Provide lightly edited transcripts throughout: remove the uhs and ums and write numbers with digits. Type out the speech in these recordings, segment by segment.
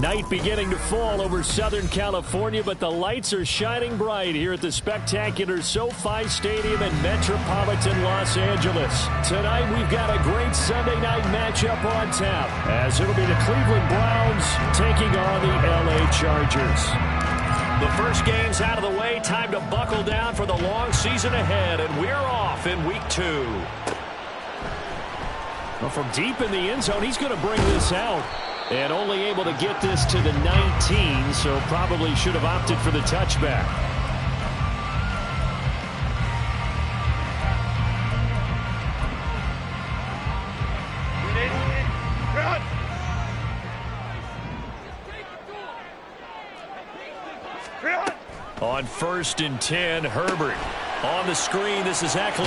Night beginning to fall over Southern California, but the lights are shining bright here at the spectacular SoFi Stadium in metropolitan Los Angeles. Tonight, we've got a great Sunday night matchup on tap, as it'll be the Cleveland Browns taking on the LA Chargers. The first game's out of the way. Time to buckle down for the long season ahead, and we're off in week 2. Well, from deep in the end zone, he's going to bring this out. And only able to get this to the 19, so probably should have opted for the touchback. On 1st and 10, Herbert. On the screen, this is Eckler.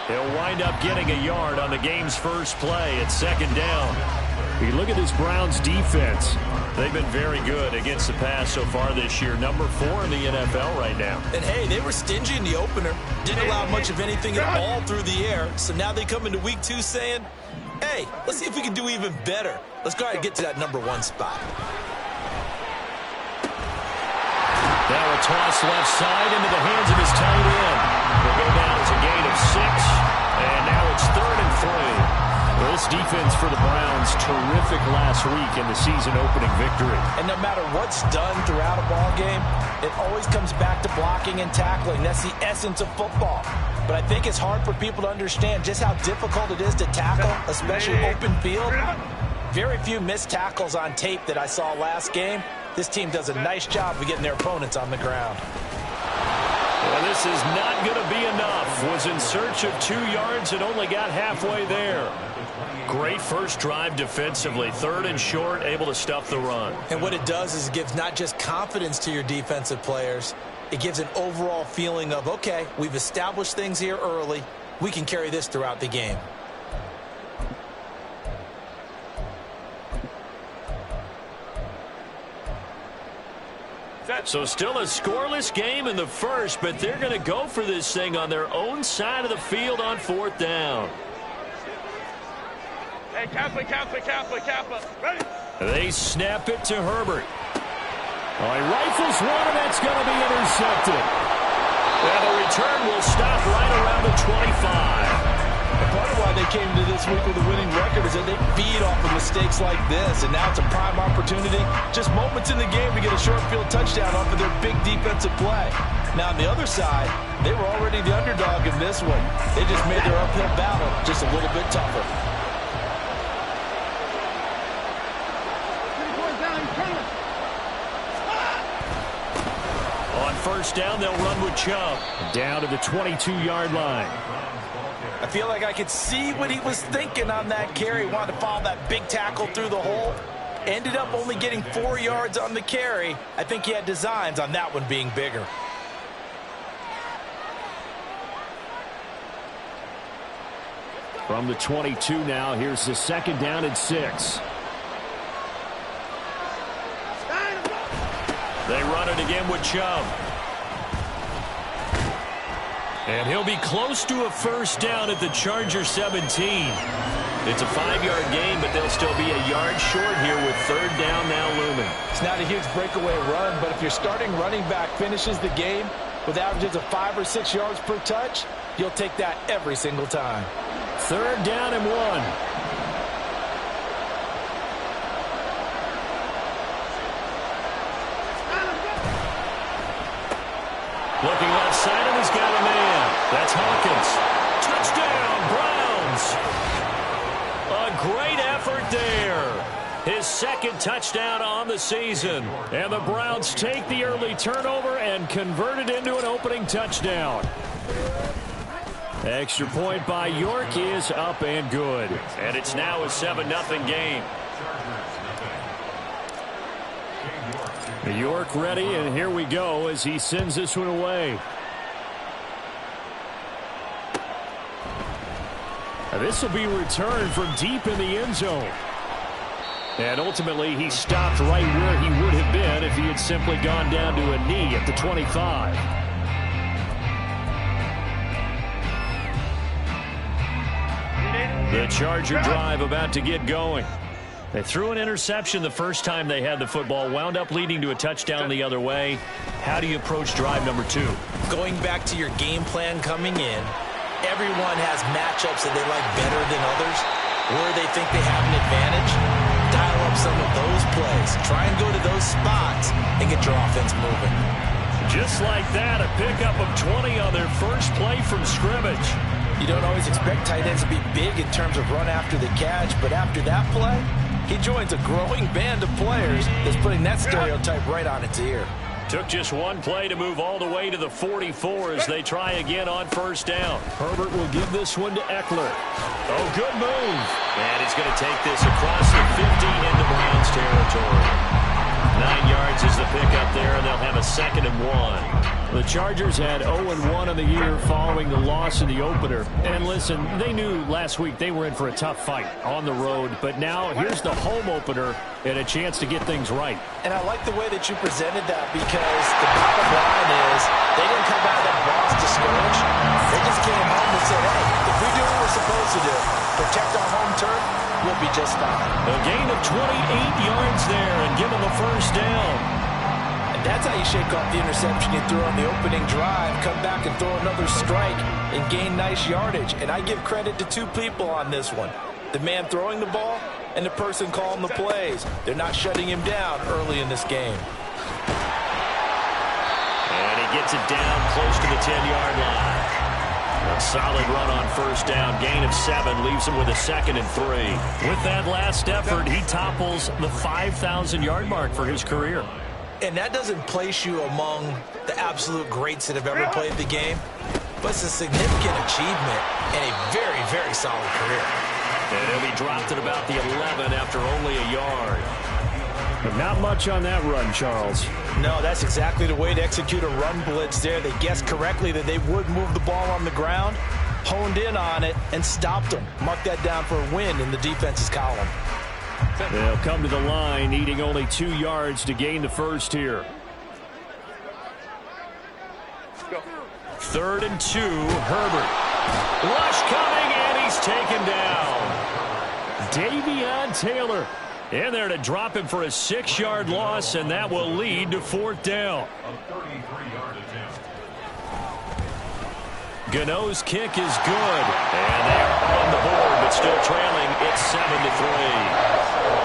He'll wind up getting a yard on the game's first play at 2nd down. You look at this Browns defense. They've been very good against the pass so far this year. Number 4 in the NFL right now. And, hey, they were stingy in the opener. Didn't allow much of anything at all through the air. So now they come into week 2 saying, hey, let's see if we can do even better. Let's go ahead and get to that number 1 spot. Now a toss left side into the hands of his tight end. Will go down as a gain of 6. And now it's 3rd and 3. Well, this defense for the Browns, terrific last week in the season-opening victory. And no matter what's done throughout a ball game, it always comes back to blocking and tackling. That's the essence of football. But I think it's hard for people to understand just how difficult it is to tackle, especially open field. Very few missed tackles on tape that I saw last game. This team does a nice job of getting their opponents on the ground. Well, this is not going to be enough. Was in search of 2 yards and only got halfway there. Great first drive defensively. 3rd and short, able to stuff the run. And what it does is it gives not just confidence to your defensive players, it gives an overall feeling of, okay, we've established things here early. We can carry this throughout the game. So still a scoreless game in the first, but they're going to go for this thing on their own side of the field on 4th down. Hey, Kappa. Ready? They snap it to Herbert. Oh, he rifles one, and that's going to be intercepted. And the return will stop right around the 25. Part of why they came into this week with a winning record is that they feed off of mistakes like this, and now it's a prime opportunity. Just moments in the game to get a short field touchdown off of their big defensive play. Now, on the other side, they were already the underdog in this one. They just made their uphill battle just a little bit tougher. On 1st down, they'll run with Chubb. Down to the 22-yard line. I feel like I could see what he was thinking on that carry. He wanted to follow that big tackle through the hole. Ended up only getting 4 yards on the carry. I think he had designs on that one being bigger. From the 22 now, here's the 2nd down and 6. They run it again with Chubb. And he'll be close to a 1st down at the Charger 17. It's a 5-yard gain, but they'll still be a yard short here with 3rd down now looming. It's not a huge breakaway run, but if your starting running back finishes the game with averages of 5 or 6 yards per touch, you'll take that every single time. 3rd down and 1. Looking left side, and he's got a man. That's Hawkins. Touchdown, Browns. A great effort there. His 2nd touchdown on the season. And the Browns take the early turnover and convert it into an opening touchdown. Extra point by York is up and good. And it's now a 7-0 game. York ready, and here we go as he sends this one away. This will be returned from deep in the end zone. And ultimately, he stopped right where he would have been if he had simply gone down to a knee at the 25. The Charger drive about to get going. They threw an interception the first time they had the football, wound up leading to a touchdown the other way. How do you approach drive number 2? Going back to your game plan coming in, everyone has matchups that they like better than others, where they think they have an advantage. Dial up some of those plays. Try and go to those spots and get your offense moving. Just like that, a pickup of 20 on their first play from scrimmage. You don't always expect tight ends to be big in terms of run after the catch, but after that play, he joins a growing band of players that's putting that stereotype right on its ear. Took just one play to move all the way to the 44 as they try again on first down. Herbert will give this one to Eckler. Oh, good move. And he's going to take this across the 50 into Browns territory. 9 yards is the pickup there, and they'll have a 2nd and 1. The Chargers had 0-1 on the year following the loss in the opener. And listen, they knew last week they were in for a tough fight on the road. But now here's the home opener and a chance to get things right. And I like the way that you presented that, because the bottom line is they didn't come out of that loss discouraged. They just came home and said, hey, if we do what we're supposed to do, protect our home turf, we'll be just fine. A gain of 28 yards there and give them a first down. And that's how you shake off the interception you threw on the opening drive, come back and throw another strike and gain nice yardage. And I give credit to 2 people on this one. The man throwing the ball and the person calling the plays. They're not shutting him down early in this game. And he gets it down close to the 10-yard line. A solid run on first down. Gain of 7 leaves him with a 2nd and 3. With that last effort, he topples the 5,000-yard mark for his career. And that doesn't place you among the absolute greats that have ever played the game, but it's a significant achievement and a very, very solid career. And he'll be dropped at about the 11 after only a yard. But not much on that run, Charles. No, that's exactly the way to execute a run blitz there. They guessed correctly that they would move the ball on the ground, honed in on it, and stopped them. Mark that down for a win in the defense's column. They'll come to the line, needing only 2 yards to gain the first here. 3rd and 2, Herbert. Rush coming, and he's taken down. Davion Taylor in there to drop him for a 6-yard loss, and that will lead to 4th down. Gano's kick is good, and they're on the board, but still trailing. It's 7-3.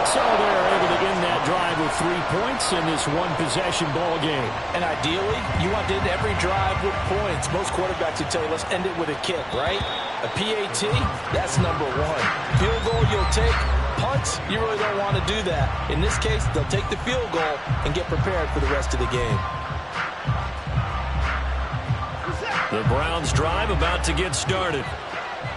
So they're able to end that drive with 3 points in this one-possession ball game. And ideally, you want to end every drive with points. Most quarterbacks would tell you, let's end it with a kick, right? A PAT, that's number 1. Field goal you'll take. Punts, you really don't want to do that. In this case, they'll take the field goal and get prepared for the rest of the game. The Browns drive about to get started.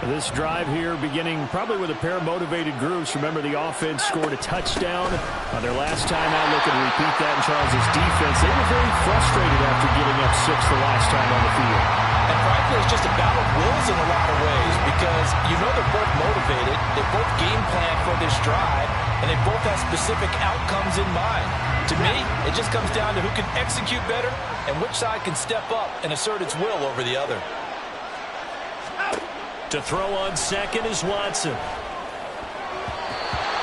This drive here beginning probably with a pair of motivated groups. Remember, the offense scored a touchdown on their last time out. Looking to repeat that in Charles' defense. They were very frustrated after giving up 6 the last time on the field. And frankly, it's just a battle of wills in a lot of ways, because you know they're both motivated. They both game plan for this drive, and they both have specific outcomes in mind. To me, it just comes down to who can execute better and which side can step up and assert its will over the other. To throw on second is Watson.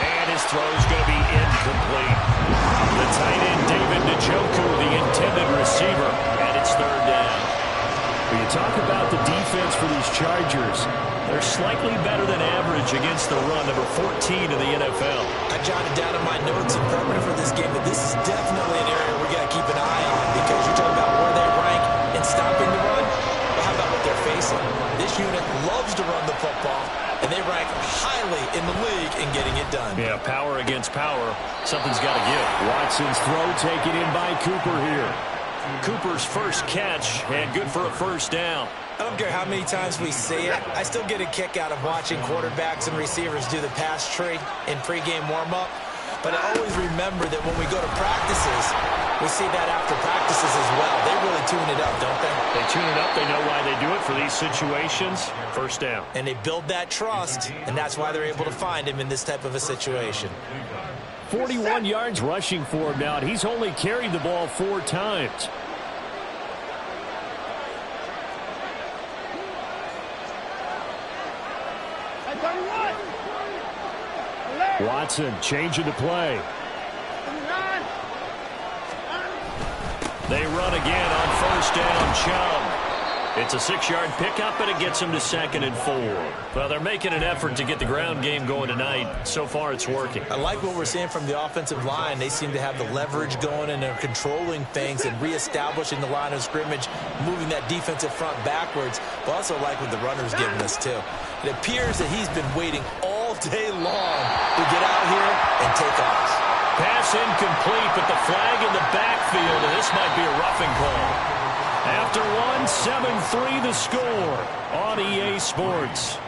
And his throw is going to be incomplete. The tight end, David Njoku, the intended receiver, and it's 3rd down. When you talk about the defense for these Chargers, they're slightly better than average against the run, number 14 in the NFL. I jotted down in my notes in preparing for this game that this is definitely an area we got to keep an eye on, because you're talking about where they rank in stopping the run. Well, how about what they're facing? This unit loves to run the football, and they rank highly in the league in getting it done. Yeah, power against power. Something's got to give. Watson's throw taken in by Cooper here. Cooper's first catch, and good for a first down. I don't care how many times we see it. I still get a kick out of watching quarterbacks and receivers do the pass tree in pregame warm-up. But I always remember that when we go to practices, we see that after practices as well. They really tune it up, don't they? They tune it up. They know why they do it for these situations. First down. And they build that trust, and that's why they're able to find him in this type of a situation. 41 yards rushing for him now. He's only carried the ball 4 times. Watson changing the play. They run again on first down. Chubb. It's a 6-yard pickup, and it gets them to 2nd and 4. Well, they're making an effort to get the ground game going tonight. So far, it's working. I like what we're seeing from the offensive line. They seem to have the leverage going, and they're controlling things and reestablishing the line of scrimmage, moving that defensive front backwards. But also like what the runner's giving us, too. It appears that he's been waiting all day long to get out here and take off. Pass incomplete, but the flag in the backfield, and this might be a roughing call. After one, 7-3 the score on EA Sports.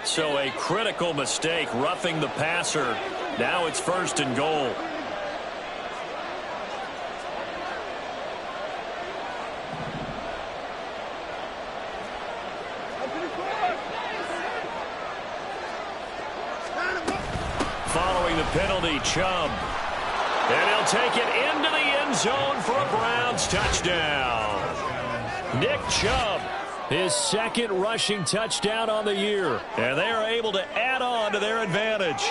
So a critical mistake, roughing the passer. Now it's 1st and goal. Following the penalty, Chubb. And he'll take it into the end zone for a Browns touchdown. Nick Chubb, his 2nd rushing touchdown on the year. And they are able to add on to their advantage.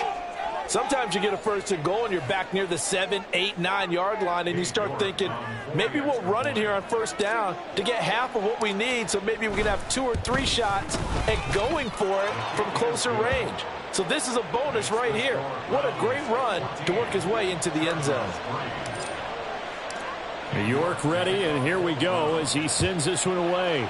Sometimes you get a 1st and goal and you're back near the 7, 8, 9-yard line, and you start thinking, maybe we'll run it here on 1st down to get half of what we need, so maybe we can have 2 or 3 shots at going for it from closer range. So this is a bonus right here. What a great run to work his way into the end zone. York ready, and here we go as he sends this one away.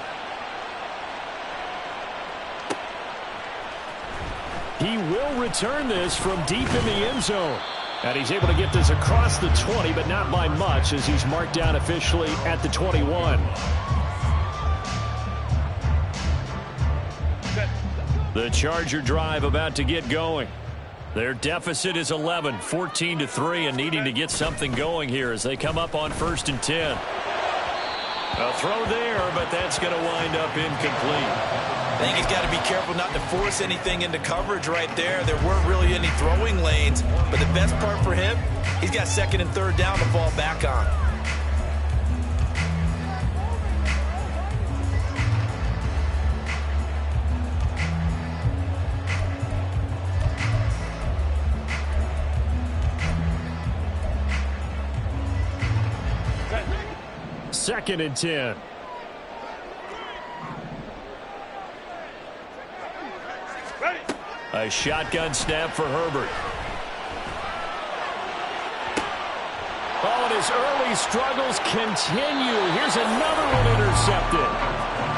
He will return this from deep in the end zone. And he's able to get this across the 20, but not by much, as he's marked down officially at the 21. The Charger drive about to get going. Their deficit is 11, 14-3, and needing to get something going here as they come up on 1st and 10. A throw there, but that's going to wind up incomplete. I think he's got to be careful not to force anything into coverage right there. There weren't really any throwing lanes, but the best part for him, he's got 2nd and 3rd down to fall back on. Second and 10. A shotgun snap for Herbert. Oh, and his early struggles continue. Here's another one intercepted.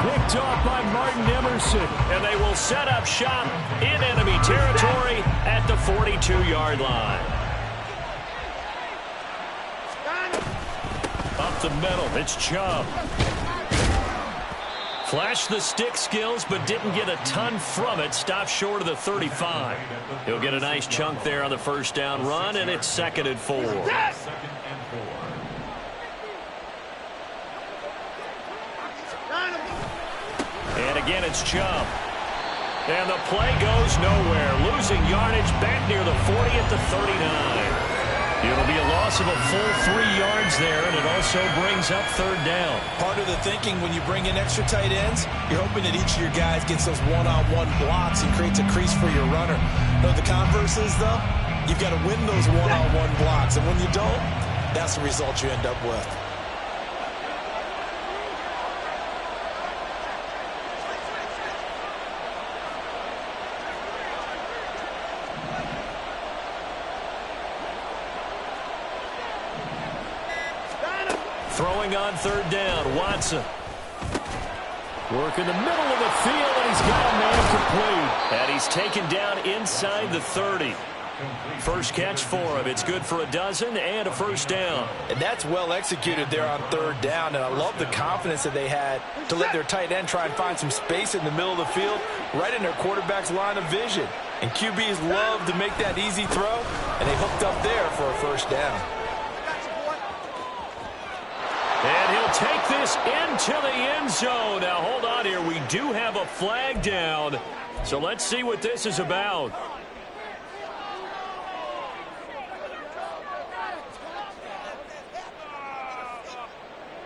Picked off by Martin Emerson. And they will set up shop in enemy territory at the 42-yard line. Up the middle, it's Chubb. Flashed the stick skills, but didn't get a ton from it. Stopped short of the 35. He'll get a nice chunk there on the 1st down run, and it's 2nd and 4. And again, it's Chubb. And the play goes nowhere. Losing yardage back near the 40 at the 39. It'll be a loss of a full 3 yards there, and it also brings up 3rd down. Part of the thinking when you bring in extra tight ends, you're hoping that each of your guys gets those one-on-one blocks and creates a crease for your runner. But the converse is, though, you've got to win those one-on-one blocks, and when you don't, that's the result you end up with. Throwing on 3rd down, Watson. Work in the middle of the field, and he's got a man complete. And he's taken down inside the 30. First catch for him. It's good for a dozen and a 1st down. And that's well executed there on 3rd down, and I love the confidence that they had to let their tight end try and find some space in the middle of the field, right in their quarterback's line of vision. And QBs love to make that easy throw, and they hooked up there for a 1st down. And he'll take this into the end zone. Now, hold on here. We do have a flag down. So let's see what this is about.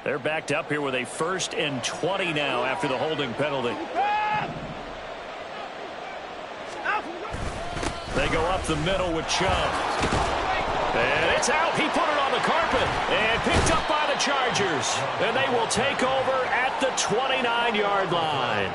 They're backed up here with a 1st and 20 now after the holding penalty. They go up the middle with Chubb. And it's out. He put it on the carpet and picked up by the Chargers. And they will take over at the 29-yard line.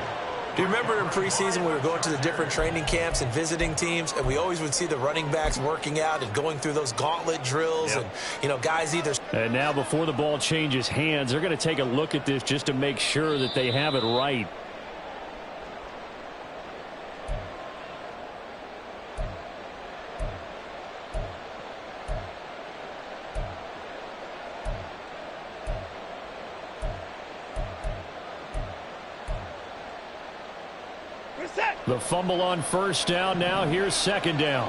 Do you remember in preseason we were going to the different training camps and visiting teams, and we always would see the running backs working out and going through those gauntlet drills, and, you know, guys either... And now before the ball changes hands, they're going to take a look at this just to make sure that they have it right. The fumble on 1st down. Now here's 2nd down.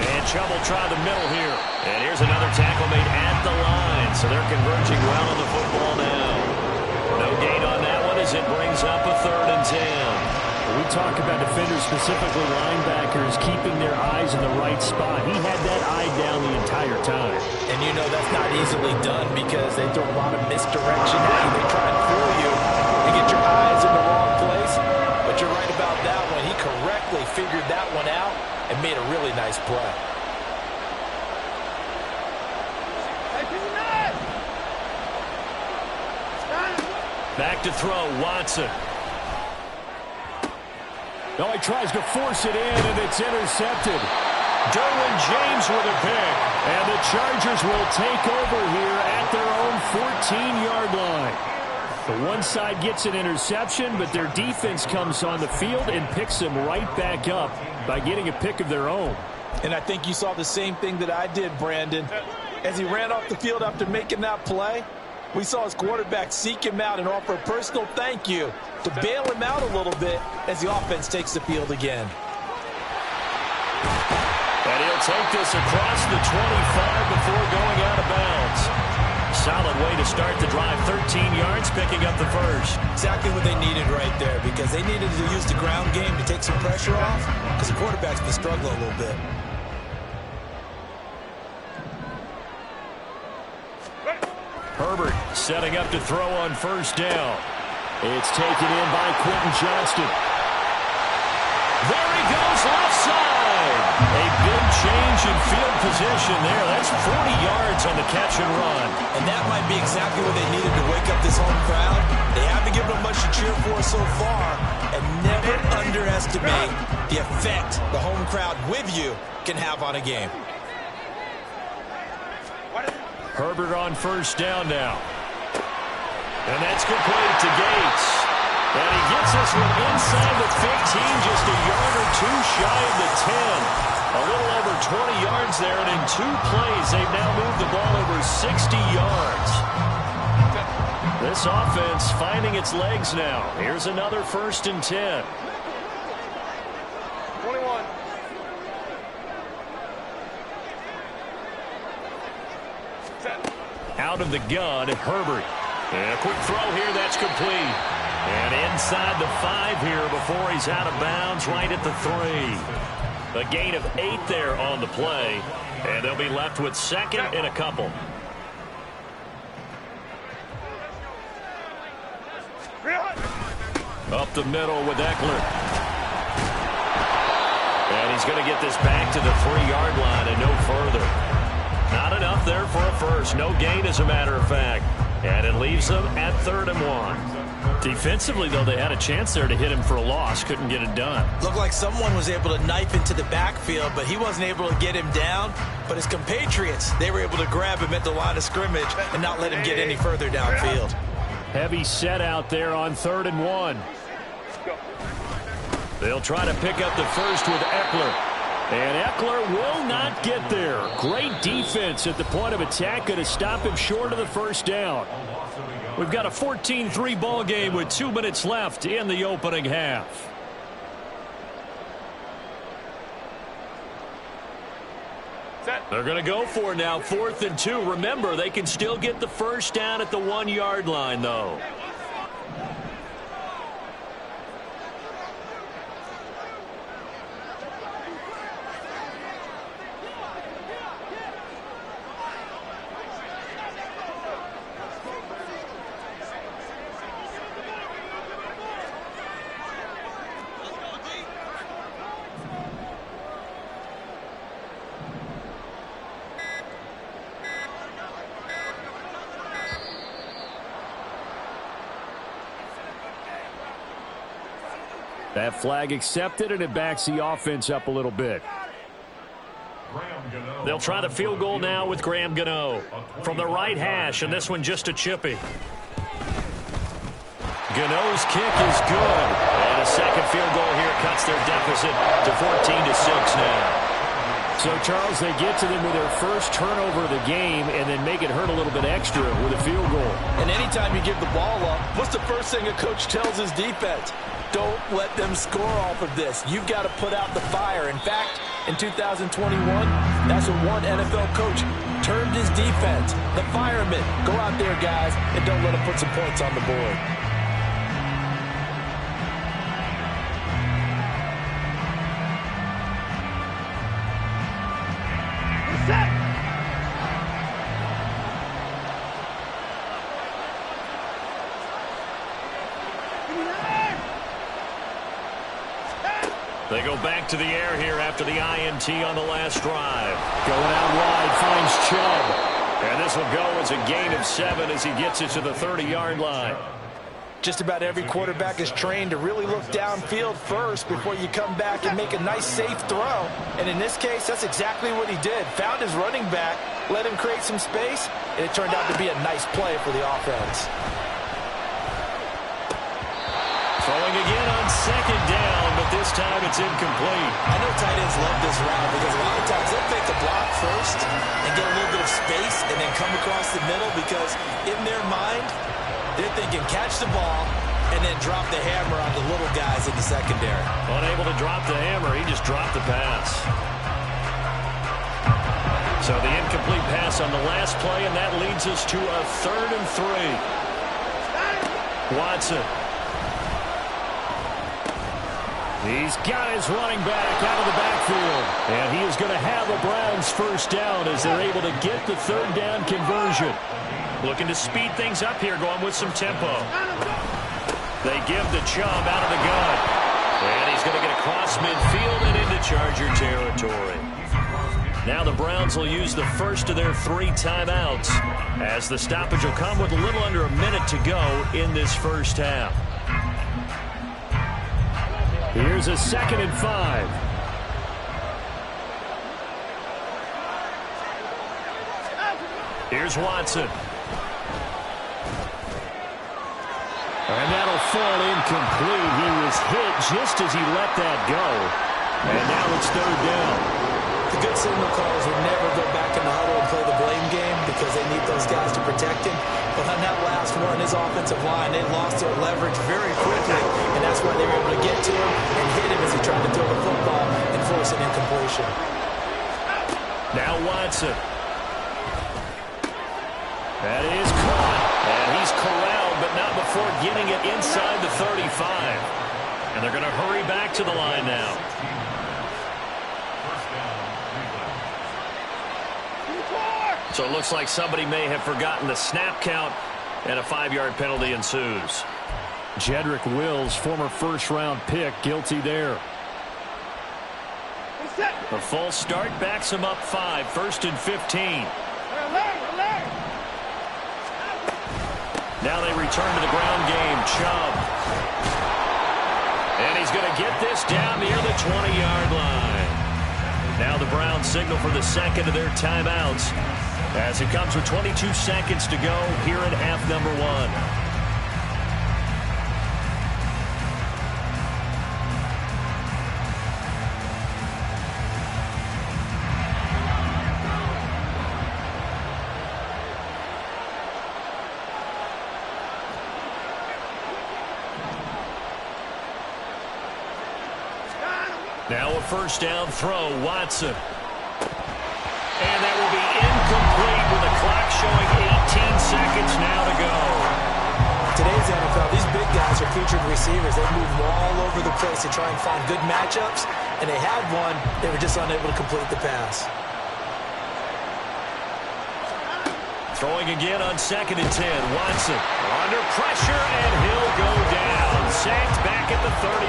And Chubb will try the middle here. And here's another tackle made at the line. So they're converging well on the football now. No gain on that one as it brings up a 3rd and 10. We talk about defenders, specifically linebackers, keeping their eyes in the right spot. He had that eye down the entire time. And you know that's not easily done because they throw a lot of misdirection at you. They try and fool you and get your eyes in the wrong place. But you're right about that one. He correctly figured that one out and made a really nice play. Back to throw, Watson. No, he tries to force it in, and it's intercepted. Derwin James with a pick. And the Chargers will take over here at their own 14-yard line. The one side gets an interception, but their defense comes on the field and picks them right back up by getting a pick of their own. And I think you saw the same thing that I did, Brandon. As he ran off the field after making that play, we saw his quarterback seek him out and offer a personal thank you to bail him out a little bit as the offense takes the field again. And he'll take this across the 25 before going out of bounds. Solid way to start the drive. 13 yards, picking up the 1st. Exactly what they needed right there, because they needed to use the ground game to take some pressure off, because the quarterback's been struggling a little bit. Herbert setting up to throw on 1st down. It's taken in by Quentin Johnston. There he goes, left side. A big change in field position there. That's 40 yards on the catch and run. And that might be exactly what they needed to wake up this home crowd. They haven't given them much to cheer for so far. And never underestimate the effect the home crowd with you can have on a game. Herbert on 1st down now. And that's complete to Gates. And he gets this one inside the 15, just a yard or two shy of the 10. A little over 20 yards there, and in 2 plays, they've now moved the ball over 60 yards. This offense finding its legs now. Here's another 1st and 10. 21. Out of the gun, Herbert. And a quick throw here, that's complete. And inside the 5 here before he's out of bounds, right at the 3. A gain of 8 there on the play. And they'll be left with 2nd and a couple. Up the middle with Eckler. And he's going to get this back to the 3-yard line and no further. Not enough there for a first. No gain, as a matter of fact. And it leaves them at 3rd and 1. Defensively, though, they had a chance there to hit him for a loss. Couldn't get it done. Looked like someone was able to knife into the backfield, but he wasn't able to get him down. But his compatriots, they were able to grab him at the line of scrimmage and not let him get any further downfield. Heavy set out there on 3rd and 1. They'll try to pick up the first with Eckler. And Eckler will not get there. Great defense at the point of attack, going to stop him short of the 1st down. We've got a 14-3 ball game with 2 minutes left in the opening half. They're going to go for it now, 4th and 2. Remember, they can still get the 1st down at the 1-yard line, though. That flag accepted, and it backs the offense up a little bit. They'll try the field goal now with Graham Gano from the right hash, and this one just a chippy. Gano's kick is good. And a second field goal here cuts their deficit to 14-6 now. So, Charles, they get to them with their first turnover of the game and then make it hurt a little bit extra with a field goal. And anytime you give the ball up, what's the first thing a coach tells his defense? Don't let them score off of this. You've got to put out the fire. In fact, in 2021, that's what one NFL coach termed his defense. The firemen. Go out there, guys, and don't let them put some points on the board. They go back to the air here after the INT on the last drive. Going out wide, finds Chubb. And this will go as a gain of 7 as he gets it to the 30-yard line. Just about every quarterback is trained to really look downfield first before you come back and make a nice, safe throw. And in this case, that's exactly what he did. Found his running back, let him create some space, and it turned out to be a nice play for the offense. Throwing again on second down, but this time it's incomplete. I know tight ends love this route because a lot of times they'll fake the block first and get a little bit of space and then come across the middle because in their mind, they're thinking catch the ball and then drop the hammer on the little guys in the secondary. Unable to drop the hammer, he just dropped the pass. So the incomplete pass on the last play, and that leads us to a 3rd and 3. Watson. He's got his running back out of the backfield. And he is going to have a Browns first down as they're able to get the 3rd down conversion. Looking to speed things up here, going with some tempo. They give the Chubb out of the gun. And he's going to get across midfield and into Charger territory. Now the Browns will use the first of their 3 timeouts as the stoppage will come with a little under a minute to go in this first half. Here's a 2nd and 5. Here's Watson. And that'll fall incomplete. He was hit just as he let that go. And now it's 3rd down. The good signal callers would never go back in the huddle and play the blame game because they need those guys to protect him. But on that last one, his offensive line, they lost their leverage very quickly, and that's why they were able to get to him and hit him as he tried to throw the football and force an incompletion. Now Watson. That is caught. And he's corralled, but not before getting it inside the 35. And they're going to hurry back to the line now. So it looks like somebody may have forgotten the snap count, and a 5-yard penalty ensues. Jedrick Wills, former first-round pick, guilty there. The full start backs him up 5, 1st and 15. Now they return to the ground game. Chubb. And he's going to get this down near the 20-yard line. Now the Browns signal for the 2nd of their timeouts as it comes with 22 seconds to go here in half number 1. Now a first down throw, Watson. And that will be incomplete with the clock showing 18 seconds now to go. Today's NFL, these big guys are featured receivers. They move all over the place to try and find good matchups, and they had one. They were just unable to complete the pass. Throwing again on 2nd and 10. Watson under pressure, and he'll go down. Sacked back at the 31.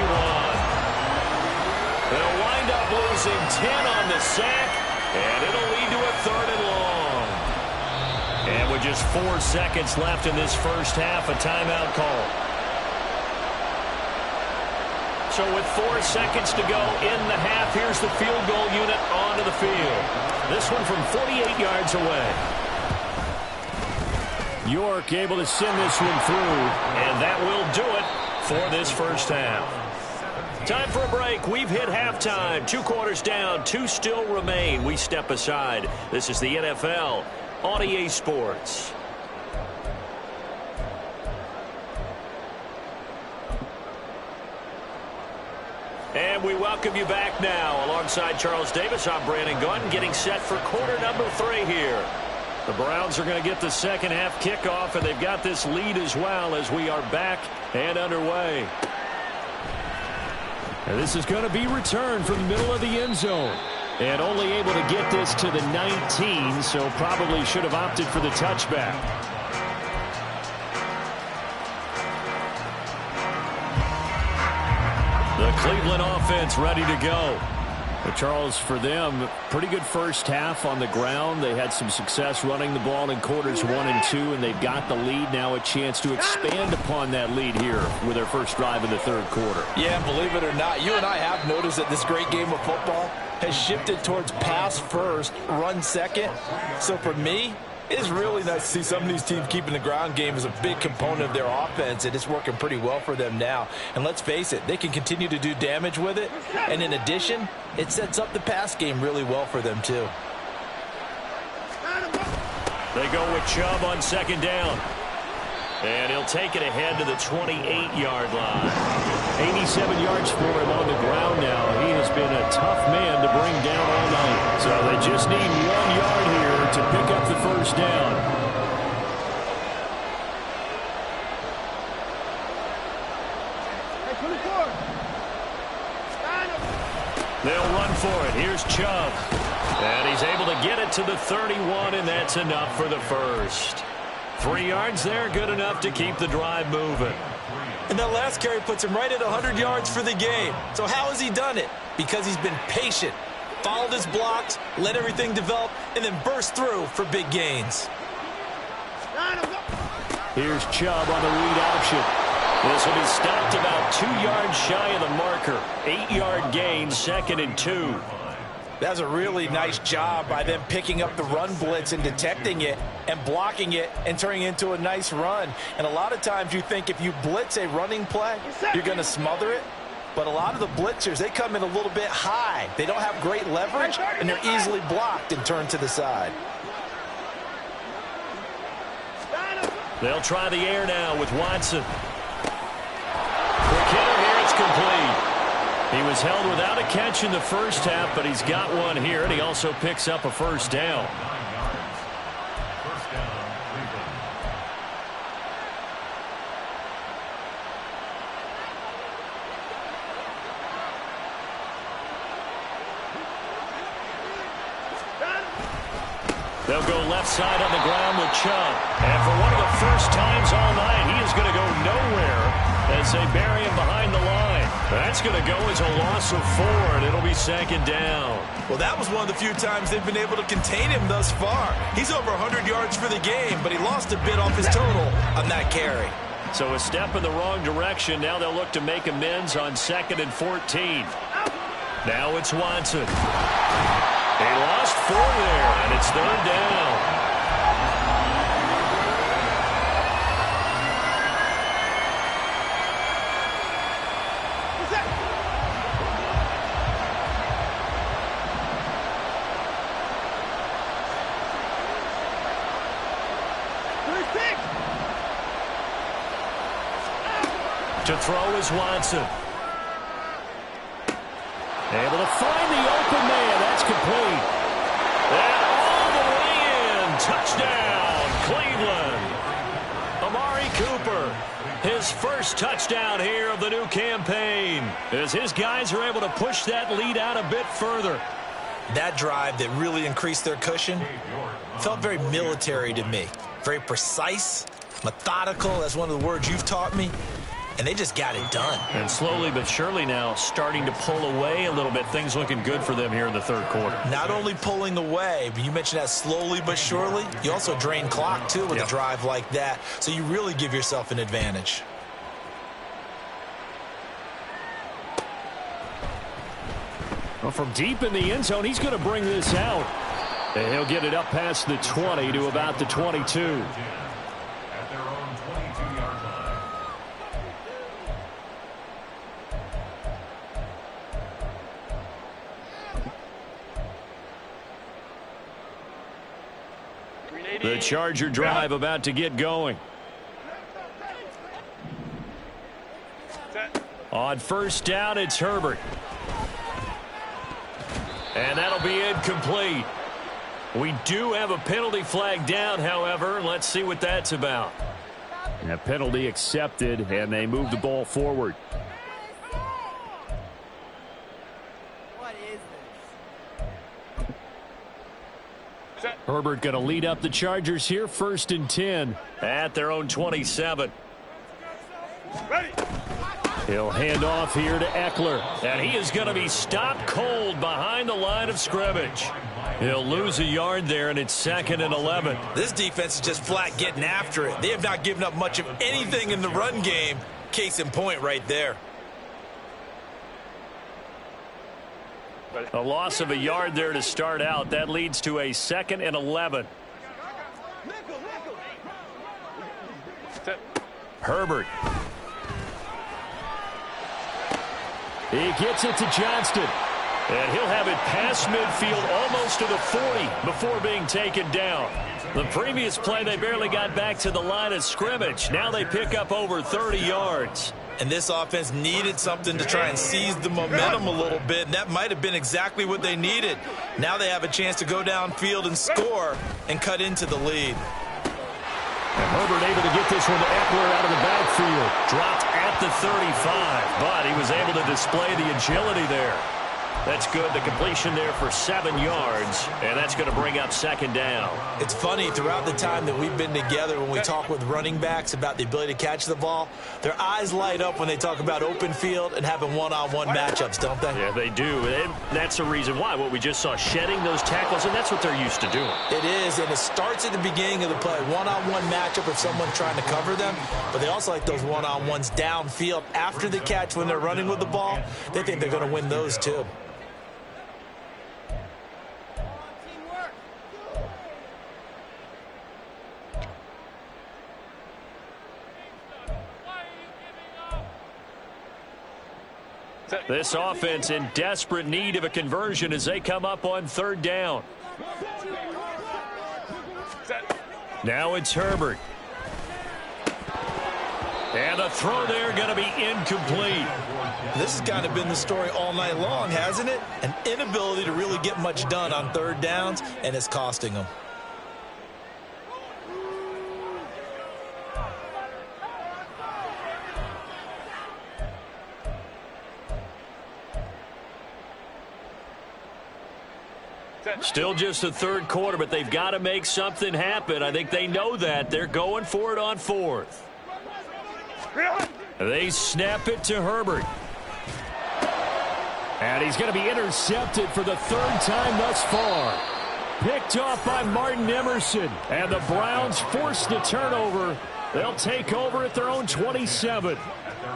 They'll wind up losing 10 on the sack, and it'll lead to a 3rd and long. And with just 4 seconds left in this first half, a timeout call. So with 4 seconds to go in the half, here's the field goal unit onto the field. This one from 48 yards away. York able to send this one through. And that will do it for this first half. Time for a break. We've hit halftime. 2 quarters down. 2 still remain. We step aside. This is the NFL on EA Sports. And we welcome you back now. Alongside Charles Davis, I'm Brandon Gunn, getting set for quarter number 3 here. The Browns are going to get the second half kickoff, and they've got this lead as well as we are back and underway. And this is going to be returned from the middle of the end zone. And only able to get this to the 19, so probably should have opted for the touchback. The Cleveland offense ready to go. But Charles, for them, pretty good first half on the ground. They had some success running the ball in quarters 1 and 2, and they've got the lead now, a chance to expand upon that lead here with their first drive in the third quarter. Yeah, believe it or not, you and I have noticed that this great game of football has shifted towards pass first, run second. So for me, it's really nice to see some of these teams keeping the ground game as a big component of their offense, and it's working pretty well for them now. And let's face it, they can continue to do damage with it. And in addition, it sets up the pass game really well for them, too. They go with Chubb on second down. And he'll take it ahead to the 28-yard line. 87 yards for him on the ground now. He has been a tough man to bring down all night. So they just need 1 yard here to pick up the first down. They'll run for it. Here's Chubb. And he's able to get it to the 31, and that's enough for the first. 3 yards there, good enough to keep the drive moving. And that last carry puts him right at 100 yards for the game. So how has he done it? Because he's been patient, followed his blocks, let everything develop, and then burst through for big gains. Here's Chubb on the read option. This will be stopped about 2 yards shy of the marker. 8-yard gain, 2nd and 2. That's a really nice job by them picking up the run blitz and detecting it and blocking it and turning it into a nice run. And a lot of times you think if you blitz a running play, you're going to smother it. But a lot of the blitzers, they come in a little bit high. They don't have great leverage, and they're easily blocked and turned to the side. They'll try the air now with Watson. Quick hitter here, it's complete. He was held without a catch in the first half, but he's got one here, and he also picks up a first down. They'll go left side on the ground with Chubb. And for one of the first times all night, he is going to go nowhere as they bury him behind the line. That's going to go as a loss of 4, and it'll be 2nd down. Well, that was one of the few times they've been able to contain him thus far. He's over 100 yards for the game, but he lost a bit off his total on that carry. So a step in the wrong direction. Now they'll look to make amends on 2nd and 14. Now it's Watson. He lost 4 there, and it's 3rd down. To throw is Watson. Able to find the open man. That's complete. And all the way in. Touchdown, Cleveland. Amari Cooper, his first touchdown here of the new campaign, as his guys are able to push that lead out a bit further. That drive that really increased their cushion felt very military to me. Very precise, methodical. That's one of the words you've taught me. And they just got it done. And slowly but surely now starting to pull away a little bit. Things looking good for them here in the third quarter. Not only pulling away, but you mentioned that slowly but surely. You also drain clock, too, with a drive like that. So you really give yourself an advantage. Well, from deep in the end zone, he's going to bring this out. And he'll get it up past the 20 to about the 22. The Charger drive about to get going. On first down, it's Herbert. And that'll be incomplete. We do have a penalty flag down, however. Let's see what that's about. And a penalty accepted, and they move the ball forward. What is this? Herbert going to lead up the Chargers here, 1st and 10. At their own 27. Ready. He'll hand off here to Eckler. And he is going to be stopped cold behind the line of scrimmage. He'll lose a yard there, and it's 2nd and 11. This defense is just flat getting after it. They have not given up much of anything in the run game. Case in point right there. A loss of a yard there to start out. That leads to a 2nd and 11. Herbert. He gets it to Johnston. And he'll have it past midfield almost to the 40 before being taken down. The previous play, they barely got back to the line of scrimmage. Now they pick up over 30 yards. And this offense needed something to try and seize the momentum a little bit, and that might have been exactly what they needed. Now they have a chance to go downfield and score and cut into the lead. And Herbert able to get this one to Eckler out of the backfield. Dropped at the 35, but he was able to display the agility there. That's good. The completion there for 7 yards, and that's going to bring up 2nd down. It's funny, throughout the time that we've been together, when we talk with running backs about the ability to catch the ball, their eyes light up when they talk about open field and having one-on-one matchups, don't they? Yeah, they do. And that's the reason why. What we just saw, shedding those tackles, and that's what they're used to doing. It is, and it starts at the beginning of the play. One-on-one matchup if someone's trying to cover them, but they also like those one-on-ones downfield after the catch when they're running with the ball. They think they're going to win those too. This offense in desperate need of a conversion as they come up on 3rd down. Now it's Herbert. And the throw there going to be incomplete. This has kind of been the story all night long, hasn't it? An inability to really get much done on 3rd downs, and it's costing them. Still just the 3rd quarter, but they've got to make something happen. I think they know that. They're going for it on 4th. They snap it to Herbert. And he's going to be intercepted for the 3rd time thus far. Picked off by Martin Emerson. And the Browns force the turnover. They'll take over at their own 27.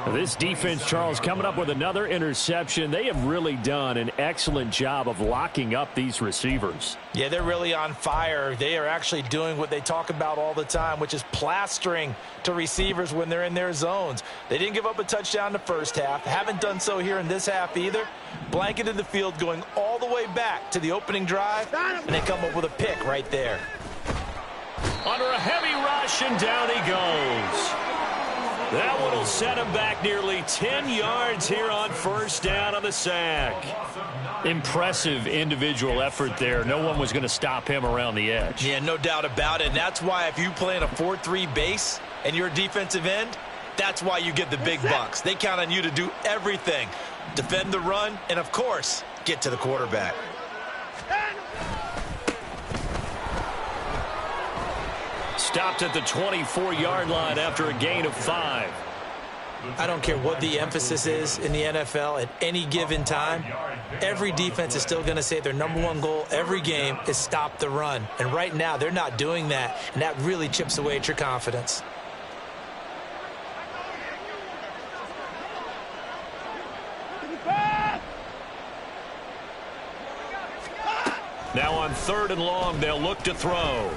This defense, Charles, coming up with another interception. They have really done an excellent job of locking up these receivers. Yeah, they're really on fire. They are actually doing what they talk about all the time, which is plastering to receivers when they're in their zones. They didn't give up a touchdown in the first half. Haven't done so here in this half either. Blanketed the field going all the way back to the opening drive, and they come up with a pick right there. Under a heavy rush, and down he goes. That one will set him back nearly 10 yards here on 1st down on the sack. Impressive individual effort there. No one was going to stop him around the edge. Yeah, no doubt about it. And that's why if you play in a 4-3 base and you're a defensive end, that's why you get the big bucks. They count on you to do everything. Defend the run and, of course, get to the quarterback. Stopped at the 24-yard line after a gain of 5. I don't care what the emphasis is in the NFL at any given time. Every defense is still going to say their #1 goal every game is stop the run. And right now, they're not doing that, and that really chips away at your confidence. Now on 3rd and long, they'll look to throw.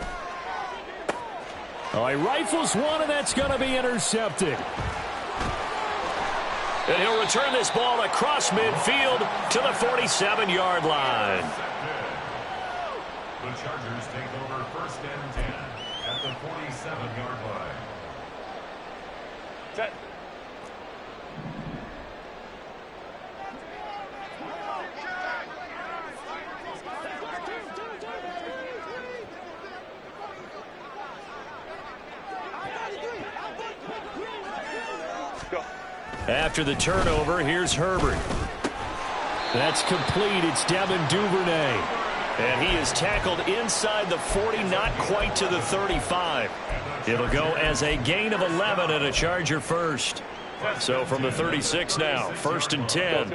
Oh, he rifles one, and that's going to be intercepted. And he'll return this ball across midfield to the 47-yard line. The Chargers take over 1st and 10 at the 47-yard line. Set. After the turnover, here's Herbert. That's complete. It's Devin Duvernay. And he is tackled inside the 40, not quite to the 35. It'll go as a gain of 11 and a Charger first. So from the 36 now, 1st and 10.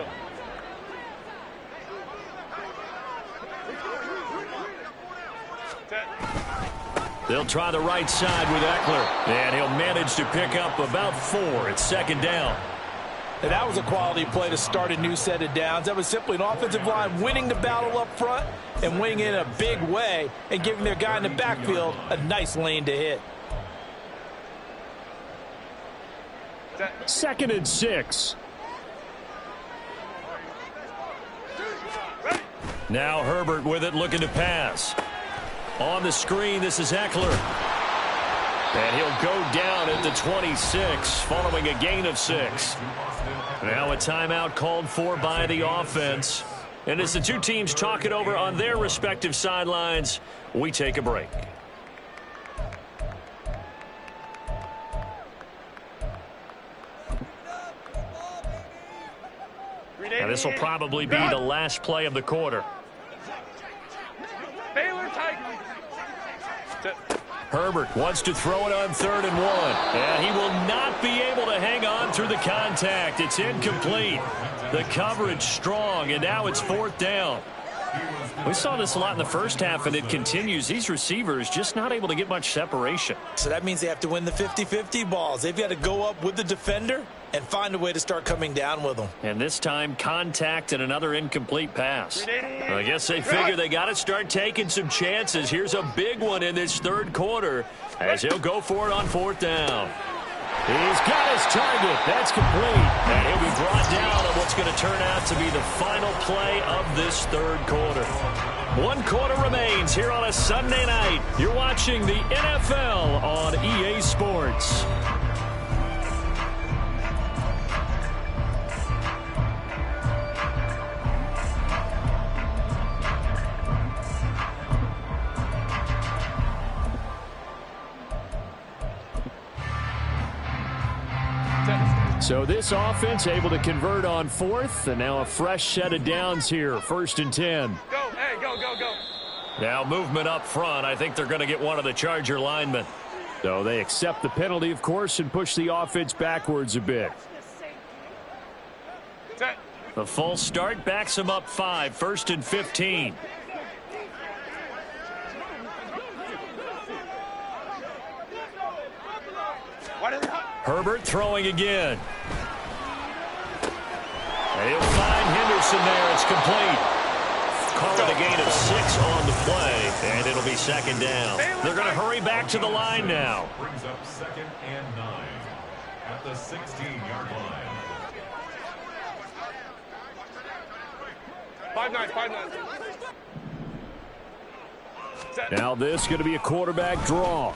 They'll try the right side with Eckler. And he'll manage to pick up about 4. It's 2nd down. And that was a quality play to start a new set of downs. That was simply an offensive line winning the battle up front and winning in a big way and giving their guy in the backfield a nice lane to hit. 2nd and 6. Now Herbert with it, looking to pass. On the screen, this is Eckler. And he'll go down at the 26, following a gain of 6. Now a timeout called for by the offense. And as the two teams talk it over on their respective sidelines, we take a break. And this will probably be the last play of the quarter. Baylor Tigers. Herbert wants to throw it on 3rd and 1. And he will not be able to hang on through the contact. It's incomplete. The coverage strong, and now it's 4th down. We saw this a lot in the first half, and it continues. These receivers just not able to get much separation. So that means they have to win the 50-50 balls. They've got to go up with the defender and find a way to start coming down with them. And this time, contact and another incomplete pass. I guess they figure they got to start taking some chances. Here's a big one in this 3rd quarter as he'll go for it on 4th down. He's got his target. That's complete. And he'll be brought down on what's going to turn out to be the final play of this 3rd quarter. 1 quarter remains here on a Sunday night. You're watching the NFL on EA Sports. So this offense able to convert on 4th, and now a fresh set of downs here, 1st and 10. Go, hey, go, go, go. Now movement up front. I think they're going to get one of the Charger linemen. So they accept the penalty, of course, and push the offense backwards a bit. Set. The false start backs him up 5, 1st and 15. Herbert throwing again. And he'll find Henderson there. It's complete. Call it a gain of 6 on the play, and it'll be 2nd down. They're going to hurry back to the line now. Brings up 2nd and 9 at the 16-yard line. 5-9, 5-9. Now this going to be a quarterback draw.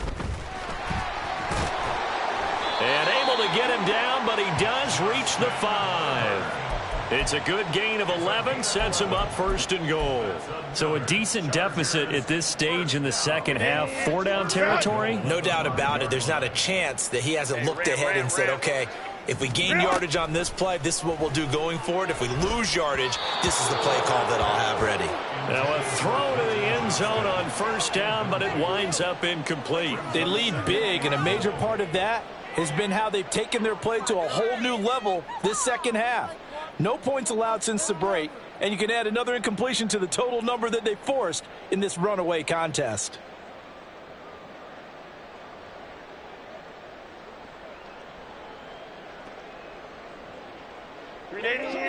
And able to get him down, but he does reach the 5. It's a good gain of 11, sets him up 1st and goal. So a decent deficit at this stage in the second half. 4-down territory? No doubt about it. There's not a chance that he hasn't looked ahead and said, okay, if we gain yardage on this play, this is what we'll do going forward. If we lose yardage, this is the play call that I'll have ready. Now a throw to the end zone on 1st down, but it winds up incomplete. They lead big, and a major part of that has been how they've taken their play to a whole new level this second half. No points allowed since the break, and you can add another incompletion to the total number that they forced in this runaway contest.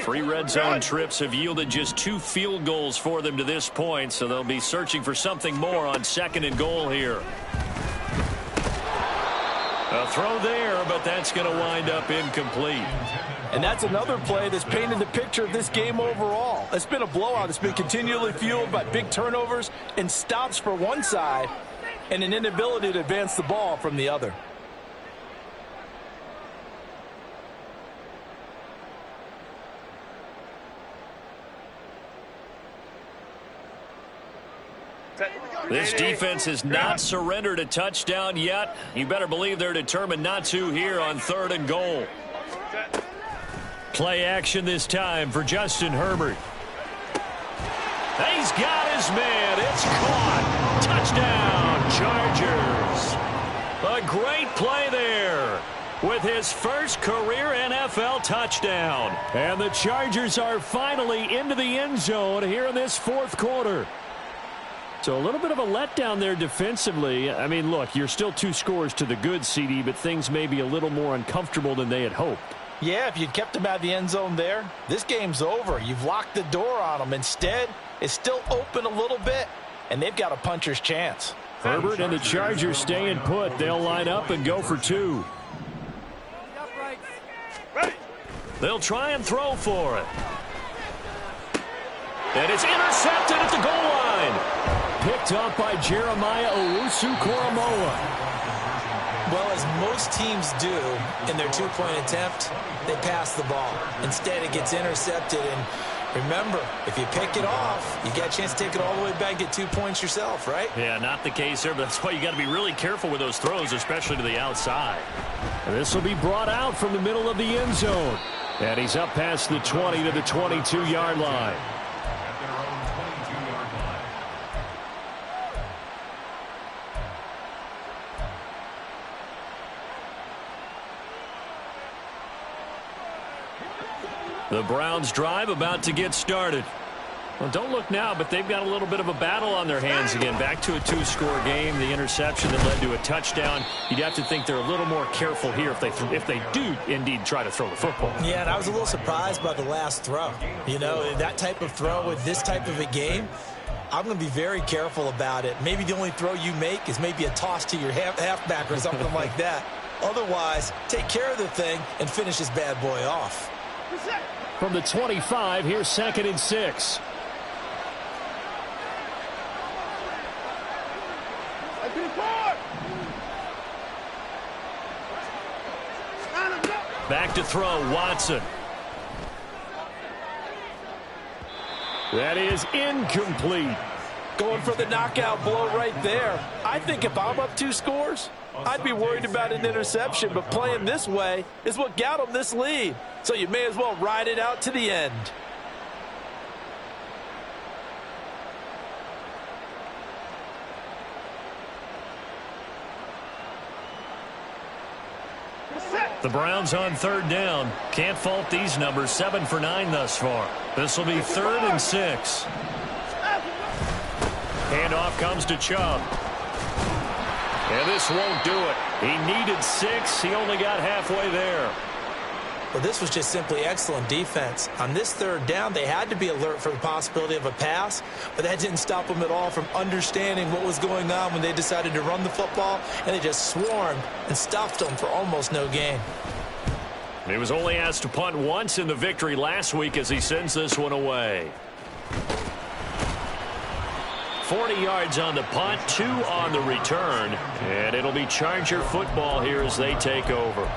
3 red zone trips have yielded just 2 field goals for them to this point, so they'll be searching for something more on 2nd and goal here. A throw there, but that's going to wind up incomplete. And that's another play that's painted the picture of this game overall. It's been a blowout. It's been continually fueled by big turnovers and stops for one side and an inability to advance the ball from the other. This defense has not surrendered a touchdown yet. You better believe they're determined not to here on 3rd and goal. Play action this time for Justin Herbert. He's got his man. It's caught. Touchdown, Chargers. A great play there with his first career NFL touchdown. And the Chargers are finally into the end zone here in this 4th quarter. So a little bit of a letdown there defensively. I mean, look, you're still 2 scores to the good, CD, but things may be a little more uncomfortable than they had hoped. Yeah, if you'd kept them out of the end zone there, this game's over. You've locked the door on them. Instead, it's still open a little bit, and they've got a puncher's chance. Herbert and the Chargers staying put. They'll line up and go for 2. They'll try and throw for it. And it's intercepted at the goal line. Picked up by Jeremiah Owusu-Koramoah. Well, as most teams do in their 2-point attempt, they pass the ball. Instead, it gets intercepted. And remember, if you pick it off, you got a chance to take it all the way back, get 2 points yourself, right? Yeah, not the case there, but that's why you got to be really careful with those throws, especially to the outside. And this will be brought out from the middle of the end zone. And he's up past the 20 to the 22-yard line. The Browns drive about to get started. Well, don't look now, but they've got a little bit of a battle on their hands again. Back to a 2-score game. The interception that led to a touchdown. You'd have to think they're a little more careful here if they do indeed try to throw the football. Yeah, and I was a little surprised by the last throw. You know, that type of throw with this type of a game, I'm going to be very careful about it. Maybe the only throw you make is maybe a toss to your halfback or something like that. Otherwise, take care of the thing and finish this bad boy off. From the 25, here's 2nd and 6. Back to throw, Watson. That is incomplete. Going for the knockout blow right there. I think if I'm up 2 scores, I'd be worried about an interception, but playing this way is what got them this lead. So you may as well ride it out to the end. The Browns on 3rd down. Can't fault these numbers. 7 for 9 thus far. This will be 3rd and 6. Handoff comes to Chubb. And this won't do it. He needed 6. He only got halfway there. Well, this was just simply excellent defense. On this 3rd down, they had to be alert for the possibility of a pass, but that didn't stop them at all from understanding what was going on when they decided to run the football, and they just swarmed and stuffed them for almost no gain. He was only asked to punt once in the victory last week as he sends this one away. 40 yards on the punt, 2 on the return, and it'll be Charger football here as they take over.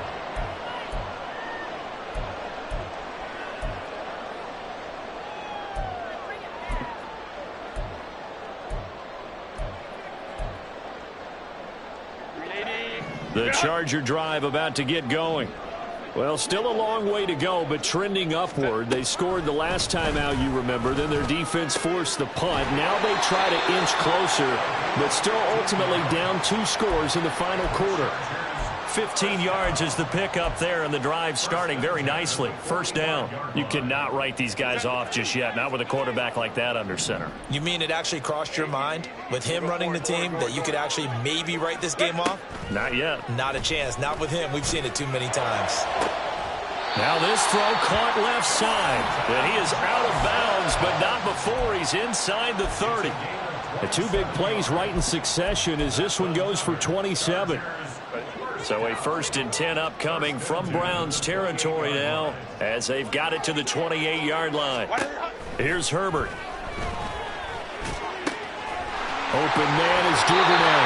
The Charger drive about to get going. Well, still a long way to go, but trending upward. They scored the last time out, you remember. Then their defense forced the punt. Now they try to inch closer, but still ultimately down 2 scores in the final quarter. 15 yards is the pickup there, and the drive starting very nicely. 1st down. You cannot write these guys off just yet, not with a quarterback like that under center. You mean it actually crossed your mind with him running the team that you could actually maybe write this game off? Not yet. Not a chance. Not with him. We've seen it too many times. Now this throw caught left side. And he is out of bounds, but not before he's inside the 30. The two big plays right in succession as this one goes for 27. So a 1st and 10 upcoming from Browns territory now as they've got it to the 28-yard line. Here's Herbert. Open man is Duvernay.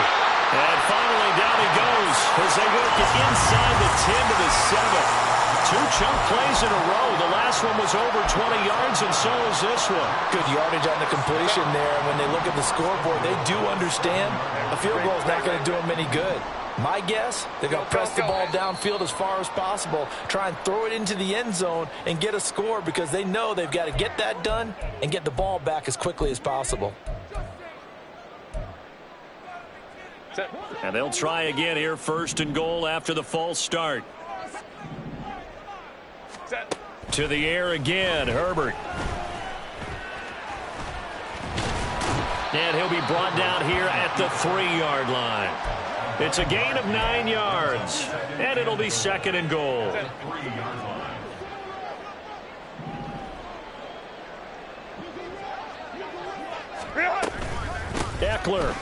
And finally down he goes as they work it inside the 10 to the 7. Two chunk plays in a row. The last one was over 20 yards, and so is this one. Good yardage on the completion there. And when they look at the scoreboard, they do understand a field goal is not going to do them any good. My guess, they're going to press the ball downfield as far as possible, try and throw it into the end zone and get a score because they know they've got to get that done and get the ball back as quickly as possible. And they'll try again here, 1st and goal after the false start. To the air again, Herbert. And he'll be brought down here at the 3-yard line. It's a gain of 9 yards, and it'll be 2nd and goal. Eckler.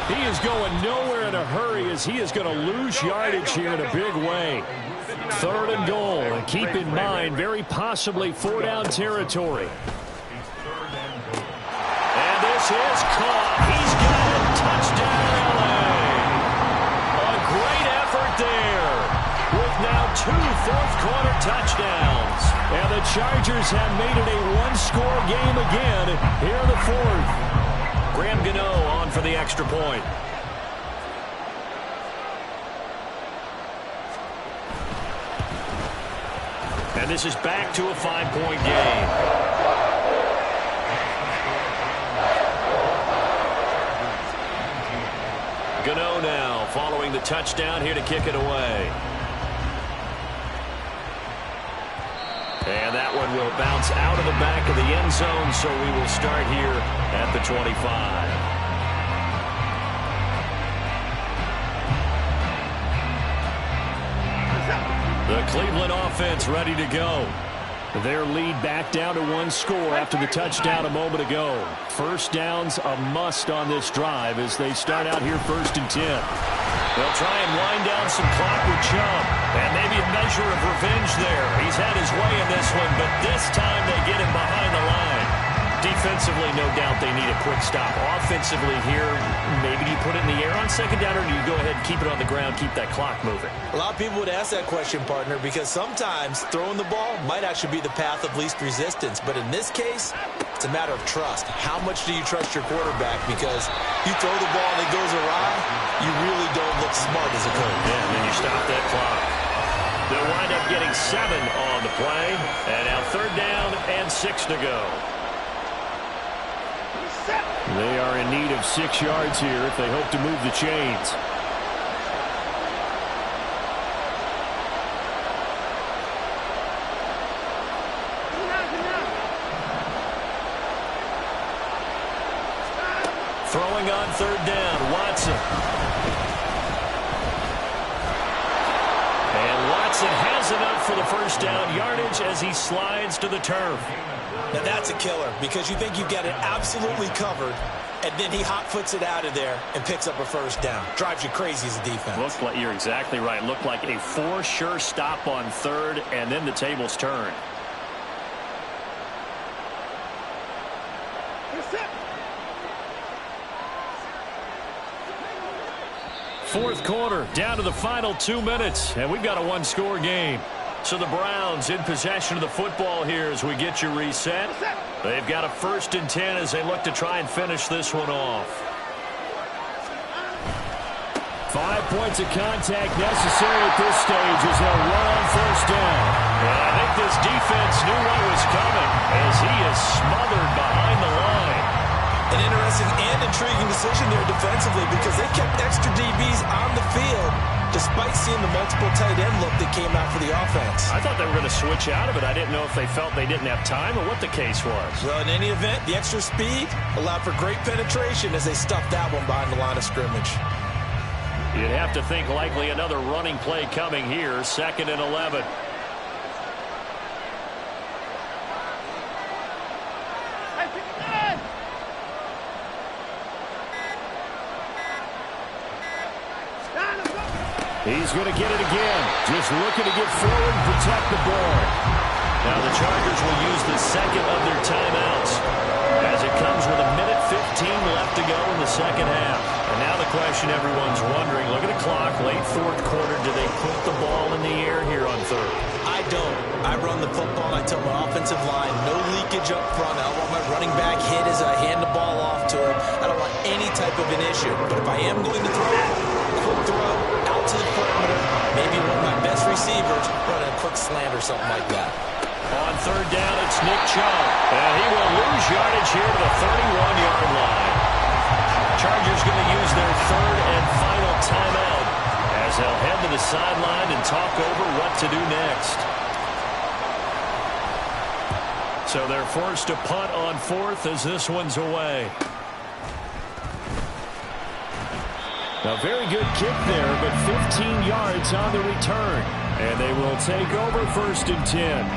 He is going nowhere in a hurry as he is going to lose yardage here in a big way. 3rd and goal, and keep in mind, very possibly 4-down territory. And this is caught. He's got it. Touchdown, LA. A great effort there with now 2 fourth-quarter touchdowns. And the Chargers have made it a one-score game again here in the 4th. Graham Gano on for the extra point. And this is back to a 5-point game. Gano now following the touchdown here to kick it away. And that one will bounce out of the back of the end zone, so we will start here at the 25. The Cleveland offense ready to go. Their lead back down to 1 score after the touchdown a moment ago. 1st down's a must on this drive as they start out here 1st and 10. They'll try and wind down some clock with Chubb. And maybe a measure of revenge there. He's had his way in this one, but this time they get him behind the line. Defensively, no doubt they need a quick stop. Offensively here, maybe you put it in the air on 2nd down, or do you go ahead and keep it on the ground, keep that clock moving? A lot of people would ask that question, partner, because sometimes throwing the ball might actually be the path of least resistance. But in this case, it's a matter of trust. How much do you trust your quarterback? Because you throw the ball and it goes awry, you really don't look smart as a coach. Yeah, and then you stop that clock. They'll wind up getting 7 on the play. And now 3rd down and 6 to go. They are in need of 6 yards here if they hope to move the chains. Throwing on 3rd down, Watson. And Watson has enough for the 1st down yardage as he slides to the turf. Now that's a killer because you think you've got it absolutely covered, and then he hot-foots it out of there and picks up a 1st down. Drives you crazy as a defense. Looks like you're exactly right. Looked like a for sure stop on 3rd, and then the tables turn. Fourth quarter, down to the final 2 minutes, and we've got a one-score game. So the Browns in possession of the football here as we get you reset. They've got a 1st and 10 as they look to try and finish this one off. 5 points of contact necessary at this stage as they'll run on 1st down. And I think this defense knew what was coming as he is smothered behind the line. An interesting and intriguing decision there defensively because they kept extra DBs on the field despite seeing the multiple tight end look that came out for the offense. I thought they were going to switch out of it. I didn't know if they felt they didn't have time or what the case was. Well, in any event, the extra speed allowed for great penetration as they stuffed that one behind the line of scrimmage. You'd have to think likely another running play coming here, 2nd and 11. He's going to get it again. Just looking to get forward and protect the ball. Now the Chargers will use the second of their timeouts as it comes with 1:15 left to go in the second half. And now the question everyone's wondering, look at the clock, late fourth quarter, do they put the ball in the air here on third? I don't. I run the football and I tell my offensive line, no leakage up front. I don't want my running back hit as I hand the ball off to him. I don't want any type of an issue. But if I am going to throw, quick throw, out to the perimeter, maybe one of my best receivers running a quick slant or something like that. On third down, it's Nick Chubb. And he will lose yardage here to the 31-yard line. Chargers going to use their third and final timeout as they'll head to the sideline and talk over what to do next. So they're forced to punt on fourth as this one's away. A very good kick there, but 15 yards on the return. And they will take over first and 10.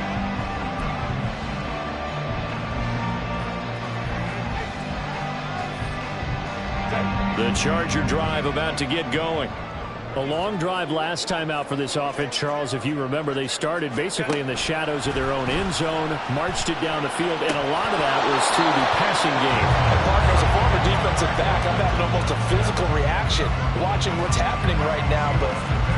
The Charger drive about to get going. A long drive last time out for this offense, Charles. If you remember, they started basically in the shadows of their own end zone, marched it down the field, and a lot of that was through the passing game. And Parker, as a former defensive back, I'm having almost a physical reaction watching what's happening right now. But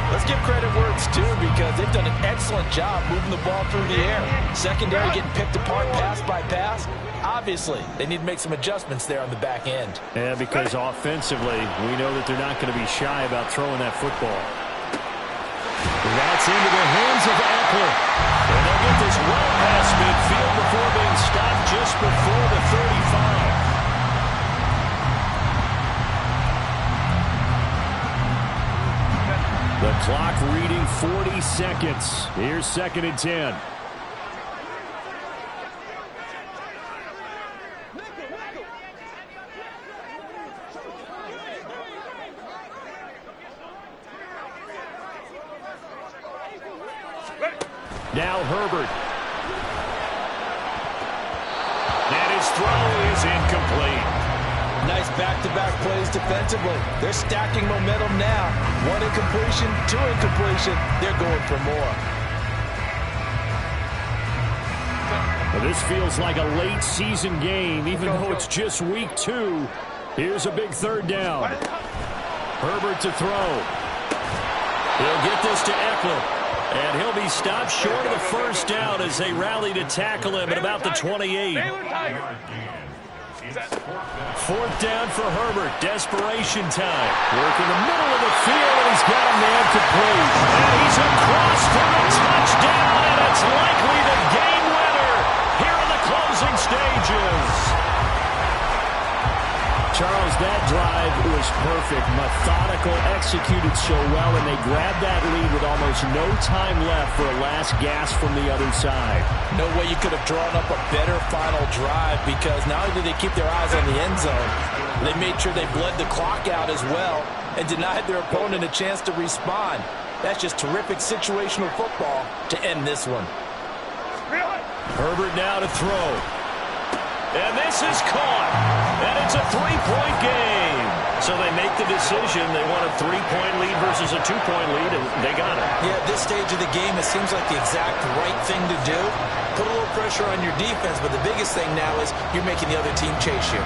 let's give credit where it's due because they've done an excellent job moving the ball through the air. Secondary getting picked apart pass by pass. Obviously, they need to make some adjustments there on the back end. Yeah, because offensively, we know that they're not going to be shy about throwing that football. That's into the hands of Eckler. And they'll get this well past midfield before being stopped just before the 35. The clock reading 40 seconds. Here's second and 10. Now Herbert. And his throw is incomplete. Nice back-to-back plays defensively. They're stacking momentum now. One incompletion, two incompletion. They're going for more. Well, this feels like a late season game, even though it's just week 2. Here's a big third down. Herbert to throw. He'll get this to Eckler. And he'll be stopped short of the first down as they rally to tackle him at about the 28. Fourth down for Herbert. Desperation time. Work in the middle of the field, and he's got a man complete. And he's across for a touchdown, and it's likely the game winner here in the closing stages. Charles, that drive was perfect. Methodical, executed so well, and they grabbed that lead with almost no time left for a last gasp from the other side. No way you could have drawn up a better final drive because not only did they keep their eyes on the end zone, they made sure they bled the clock out as well and denied their opponent a chance to respond. That's just terrific situational football to end this one. Herbert now to throw. And this is caught. And it's a 3-point game. So they make the decision. They want a 3-point lead versus a 2-point lead, and they got it. Yeah, at this stage of the game, it seems like the exact right thing to do. Put a little pressure on your defense, but the biggest thing now is you're making the other team chase you.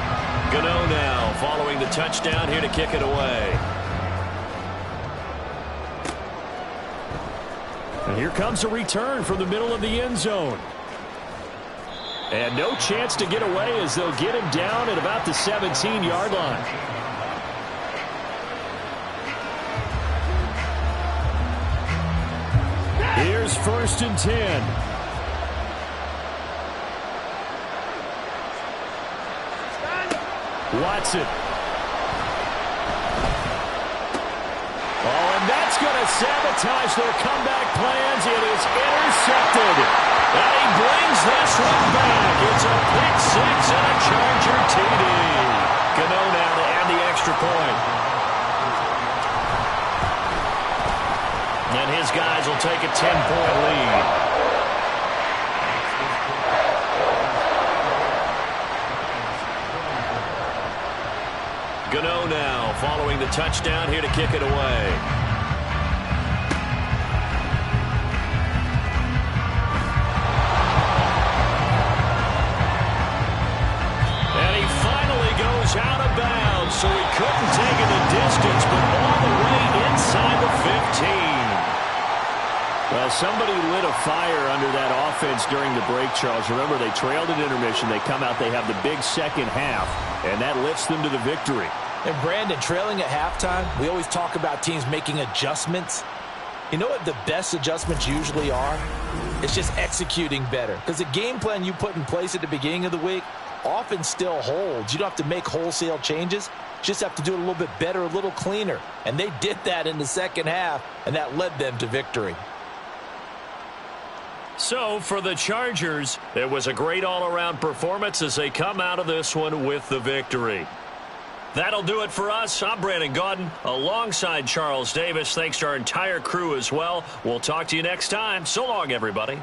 Gano now following the touchdown here to kick it away. And here comes a return from the middle of the end zone. And no chance to get away as they'll get him down at about the 17-yard line. Here's first and 10. Watson. Oh, and that's going to sabotage their comeback plans. It is intercepted. And he brings this one back. It's a pick six and a Charger TD. Gano now to add the extra point. And his guys will take a 10-point lead. Gano now following the touchdown here to kick it away. So he couldn't take it the distance, but all the way inside the 15. Well, somebody lit a fire under that offense during the break, Charles. Remember, they trailed at intermission. They come out, they have the big second half, and that lifts them to the victory. And Brandon, trailing at halftime, we always talk about teams making adjustments. You know what the best adjustments usually are? It's just executing better. Because the game plan you put in place at the beginning of the week often still holds. You don't have to make wholesale changes. You just have to do it a little bit better, a little cleaner. And they did that in the second half, and that led them to victory. So for the Chargers, it was a great all-around performance as they come out of this one with the victory. That'll do it for us. I'm Brandon Gaudin alongside Charles Davis. Thanks to our entire crew as well. We'll talk to you next time. So long, everybody.